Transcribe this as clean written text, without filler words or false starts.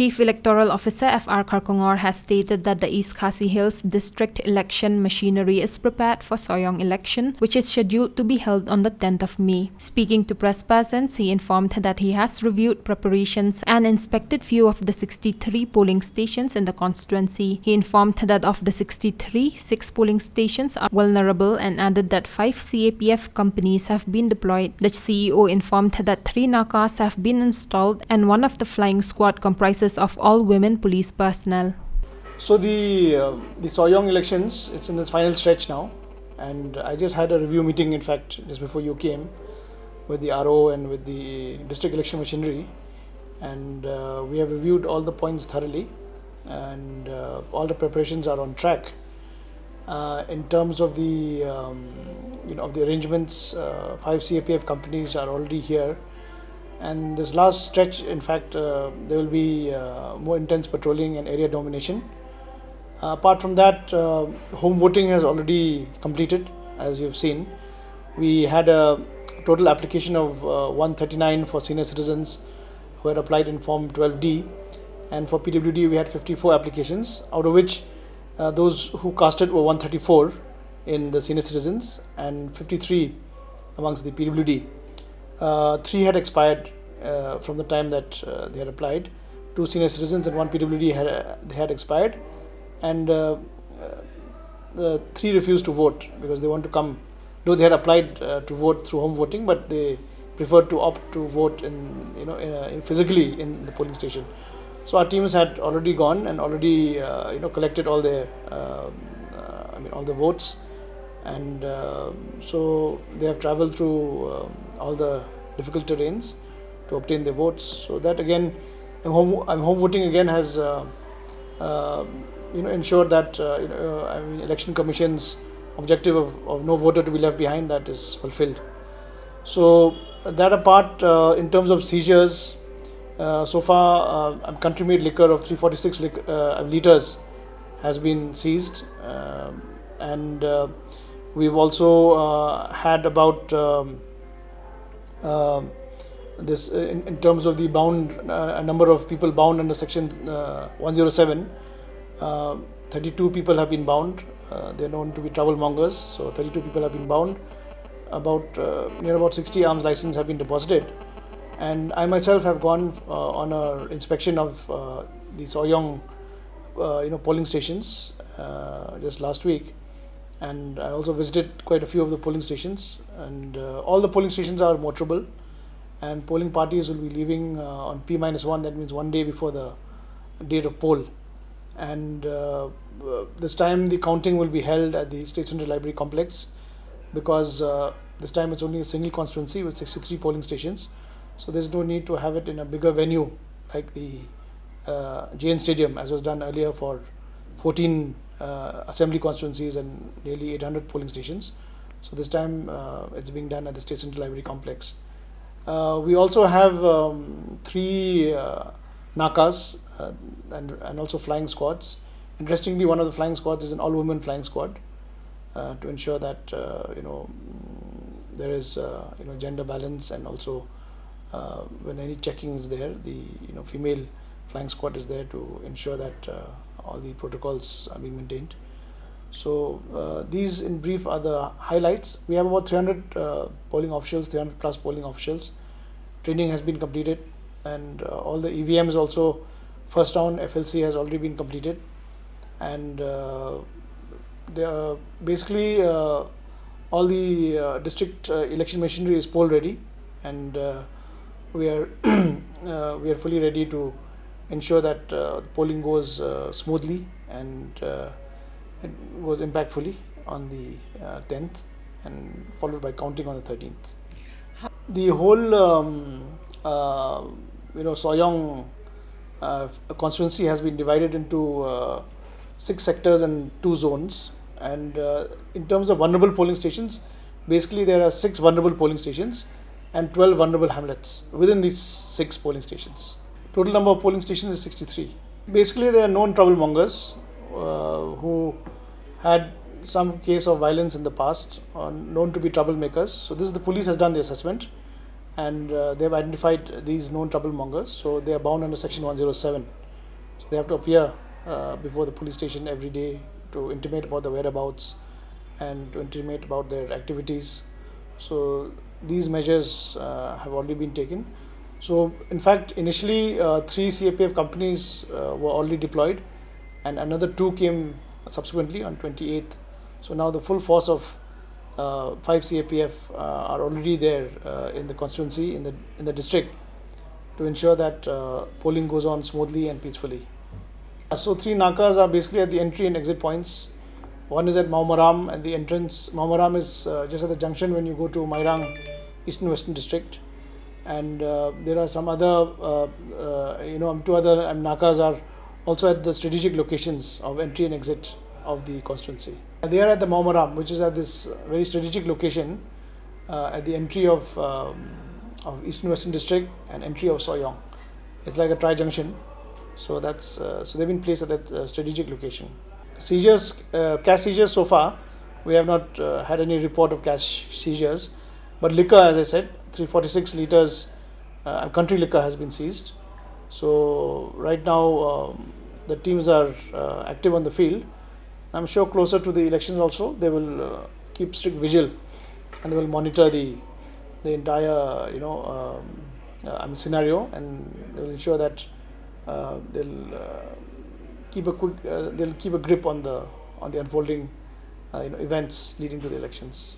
Chief Electoral Officer F.R. Karkongor has stated that the East Khasi Hills District election machinery is prepared for Sohiong election, which is scheduled to be held on the 10th of May. Speaking to press persons, he informed that he has reviewed preparations and inspected few of the 63 polling stations in the constituency. He informed that of the 63, 6 polling stations are vulnerable and added that 5 CAPF companies have been deployed. The CEO informed that 3 nakas have been installed and one of the flying squad comprises of all women police personnel. So the Sohiong elections, it's in its final stretch now, and I just had a review meeting, in fact, just before you came, with the RO and with the district election machinery, and we have reviewed all the points thoroughly, and all the preparations are on track. In terms of the of the arrangements, 5 CAPF companies are already here. And this last stretch, in fact, there will be more intense patrolling and area domination. Apart from that, home voting has already completed, as you've seen. We had a total application of 139 for senior citizens who had applied in Form 12D. And for PWD, we had 54 applications, out of which those who casted were 134 in the senior citizens and 53 amongst the PWD. 3 had expired from the time that they had applied. 2 senior citizens and 1 PWD had expired, and the 3 refused to vote because they want to come. Though they had applied to vote through home voting, but they preferred to opt to vote physically in the polling station. So our teams had already gone and already collected all the all the votes, and so they have travelled through all the difficult terrains to obtain the votes. So that again, home voting again has ensured that Election Commission's objective of no voter to be left behind, that is fulfilled. So that apart, in terms of seizures, so far country made liquor of 346 litres has been seized, and we've also had about this in terms of the bound a number of people bound under section 107. 32 people have been bound. They're known to be trouble mongers, so 32 people have been bound. Near about 60 arms license have been deposited, and I myself have gone on an inspection of the Sohiong polling stations just last week, and I also visited quite a few of the polling stations, and all the polling stations are motorable, and polling parties will be leaving on P-1, that means 1 day before the date of poll. And this time the counting will be held at the State Central Library Complex, because this time it's only a single constituency with 63 polling stations, so there's no need to have it in a bigger venue like the JN Stadium, as was done earlier for 14 assembly constituencies and nearly 800 polling stations. So this time it's being done at the State Central Library Complex. We also have 3 nakas and also flying squads. Interestingly, one of the flying squads is an all-women flying squad to ensure that there is gender balance, and also when any checking is there, the female flying squad is there to ensure that all the protocols are being maintained. So these in brief are the highlights. We have about 300 polling officials, 300 plus polling officials. Training has been completed, and all the EVMs also, first round FLC has already been completed, and basically all the district election machinery is poll ready, and we are fully ready to ensure that polling goes smoothly and it goes impactfully on the 10th, and followed by counting on the 13th. The whole Sohiong constituency has been divided into 6 sectors and 2 zones, and in terms of vulnerable polling stations, basically there are 6 vulnerable polling stations and 12 vulnerable hamlets within these 6 polling stations. Total number of polling stations is 63. Basically, they are known troublemongers who had some case of violence in the past, known to be troublemakers. So the police has done the assessment, and they have identified these known troublemongers. So they are bound under section 107. They have to appear before the police station every day to intimate about the whereabouts and to intimate about their activities. So these measures have already been taken. So in fact, initially 3 CAPF companies were already deployed, and another 2 came subsequently on 28th. So now the full force of 5 CAPF are already there in the constituency, in the district, to ensure that polling goes on smoothly and peacefully. So 3 nakas are basically at the entry and exit points. One is at Maumaram, and the entrance. Maumaram is just at the junction when you go to Mairang, Eastern Western District, and there are some other, 2 other nakas are also at the strategic locations of entry and exit of the constituency. They are at the Maumaram, which is at this very strategic location at the entry of Eastern Western District and entry of Sohiong. It's like a tri-junction, so that's so they've been placed at that strategic location. Seizures, cash seizures so far, we have not had any report of cash seizures, but liquor, as I said, 346 liters country liquor has been seized. So right now the teams are active on the field. I'm sure closer to the elections also they will keep strict vigil, and they will monitor the entire scenario, and they will ensure that they'll keep a grip on the unfolding events leading to the elections.